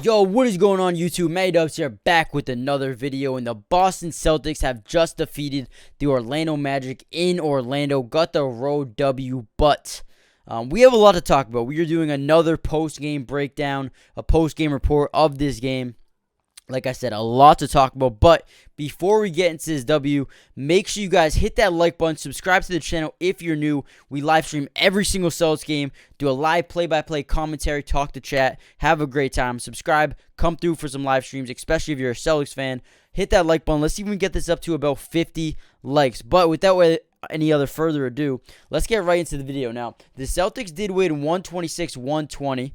Yo, what is going on YouTube? Dubs here, back with another video, and the Boston Celtics have just defeated the Orlando Magic in Orlando. Got the road W, but we have a lot to talk about. We are doing another post-game breakdown, a post-game report of this game. Like I said, a lot to talk about, but before we get into this W, make sure you guys hit that like button, subscribe to the channel if you're new. We live stream every single Celtics game, do a live play-by-play commentary, talk to chat, have a great time. Subscribe, come through for some live streams, especially if you're a Celtics fan. Hit that like button. Let's see if we can get this up to about 50 likes. But without any other further ado, let's get right into the video. Now, the Celtics did win 126-120.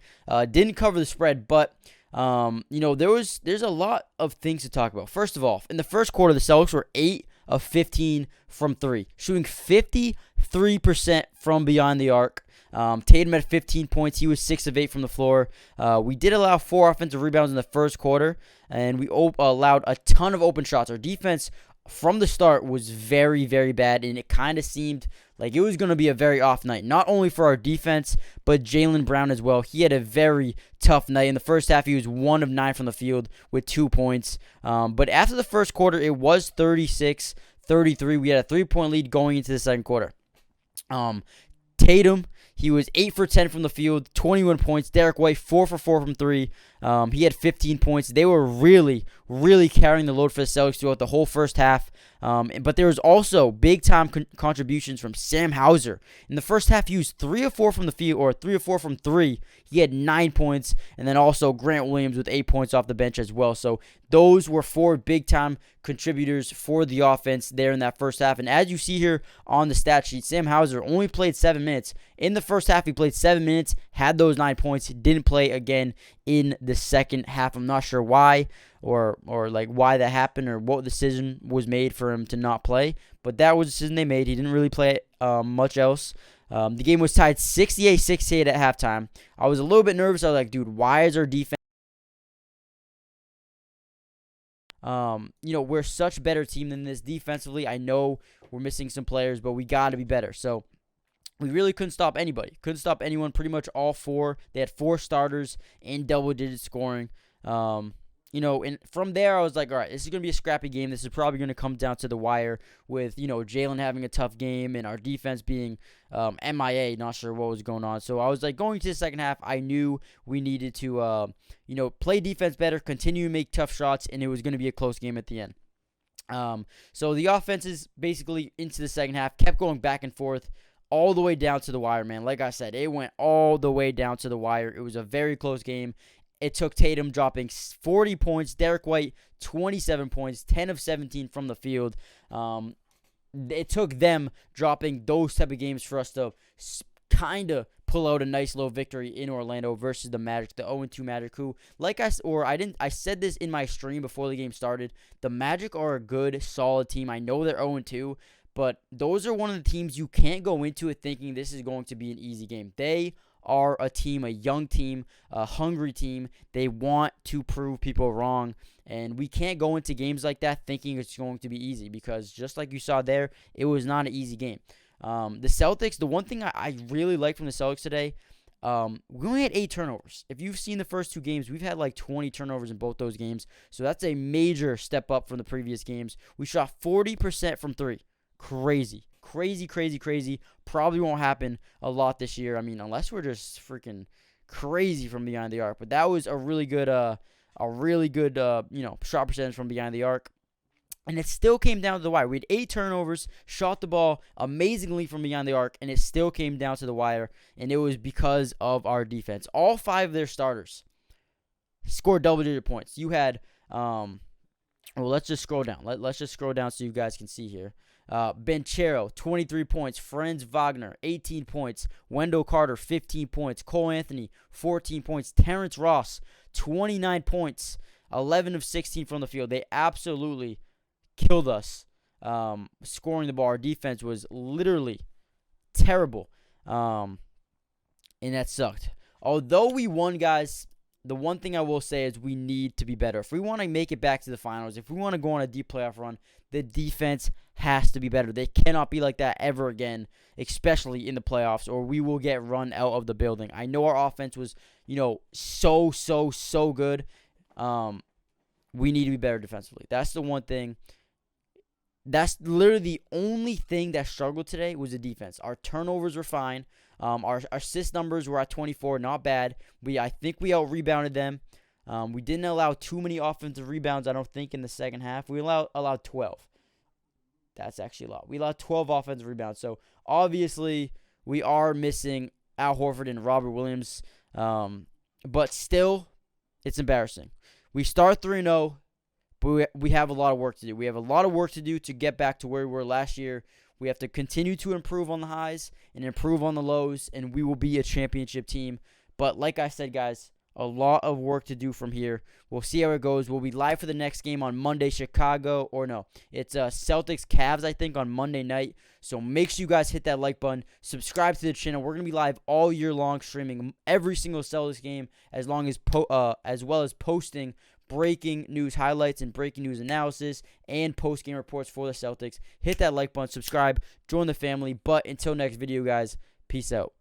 Didn't cover the spread, but there's a lot of things to talk about. First of all, in the first quarter, the Celtics were 8 of 15 from 3, shooting 53% from beyond the arc. Tatum had 15 points. He was 6 of 8 from the floor. We did allow 4 offensive rebounds in the first quarter, and we allowed a ton of open shots. Our defense from the start was very, very bad, and it kind of seemed like it was going to be a very off night, not only for our defense, but Jaylen Brown as well. He had a very tough night. In the first half, he was 1 of 9 from the field with 2 points. But after the first quarter, it was 36-33. We had a 3-point lead going into the second quarter. Tatum, he was 8 for 10 from the field, 21 points. Derrick White, 4 for 4 from 3. He had 15 points. They were really, really carrying the load for the Celtics throughout the whole first half. But there was also big-time contributions from Sam Hauser. In the first half, he was 3 of 4 from the field, or 3 of 4 from 3. He had 9 points. And then also Grant Williams with 8 points off the bench as well. So those were 4 big-time contributors for the offense there in that first half. And as you see here on the stat sheet, Sam Hauser only played 7 minutes. In the first half, he played 7 minutes, had those 9 points. He didn't play again in the second half. I'm not sure why or like why that happened or what decision was made for him to not play, but that was the decision they made. He didn't really play much else. The game was tied 68-68 at halftime. I was a little bit nervous. I was like, dude, why is our defense? We're such a better team than this defensively. I know we're missing some players, but we got to be better. So we really couldn't stop anybody. Couldn't stop anyone. Pretty much all 4. They had 4 starters in double-digit scoring. And from there, I was like, all right, this is going to be a scrappy game. This is probably going to come down to the wire with, Jaylen having a tough game and our defense being MIA, not sure what was going on. So I was like, going to the second half, I knew we needed to, play defense better, continue to make tough shots, and it was going to be a close game at the end. So the offenses basically into the second half kept going back and forth all the way down to the wire, man. Like I said, it went all the way down to the wire. It was a very close game. It took Tatum dropping 40 points, Derrick White 27 points, 10 of 17 from the field. It took them dropping those type of games for us to kind of pull out a nice little victory in Orlando versus the Magic, the 0-2 Magic, who, I said this in my stream before the game started. The Magic are a good, solid team. I know they're 0-2, but those are one of the teams you can't go into it thinking this is going to be an easy game. They are a team, a young team, a hungry team. They want to prove people wrong, and we can't go into games like that thinking it's going to be easy because just like you saw there, it was not an easy game. The Celtics, the one thing I really like from the Celtics today, we only had 8 turnovers. If you've seen the first 2 games, we've had like 20 turnovers in both those games, so that's a major step up from the previous games. We shot 40% from 3. Crazy. Probably won't happen a lot this year. I mean, unless we're just freaking crazy from behind the arc. But that was a really good shot percentage from behind the arc. And it still came down to the wire. We had 8 turnovers, shot the ball amazingly from behind the arc, and it still came down to the wire. And it was because of our defense. All 5 of their starters scored double-digit points. You had, let's just scroll down. Let's just scroll down so you guys can see here. Banchero, 23 points. Franz Wagner, 18 points. Wendell Carter, 15 points. Cole Anthony, 14 points. Terrence Ross, 29 points. 11 of 16 from the field. They absolutely killed us scoring the ball. Our defense was literally terrible, and that sucked. Although we won, guys, the one thing I will say is we need to be better. If we want to make it back to the finals, if we want to go on a deep playoff run, the defense has to be better. They cannot be like that ever again, especially in the playoffs, or we will get run out of the building. I know our offense was, so good. We need to be better defensively. That's the one thing. That's literally the only thing that struggled today was the defense. Our turnovers were fine. Our assist numbers were at 24, not bad. I think we out-rebounded them. We didn't allow too many offensive rebounds, I don't think, in the second half. We allowed 12. That's actually a lot. We allowed 12 offensive rebounds. So, obviously, we are missing Al Horford and Robert Williams. But still, it's embarrassing. We start 3-0, but we have a lot of work to do. We have a lot of work to do to get back to where we were last year. We have to continue to improve on the highs and improve on the lows, and we will be a championship team. But like I said, guys, a lot of work to do from here. We'll see how it goes. We'll be live for the next game on Monday, it's Celtics Cavs, I think, on Monday night. So make sure you guys hit that like button. Subscribe to the channel. We're going to be live all year long, streaming every single Celtics game, as well as posting breaking news highlights and breaking news analysis and post-game reports for the Celtics. Hit that like button, subscribe, join the family. But until next video, guys, peace out.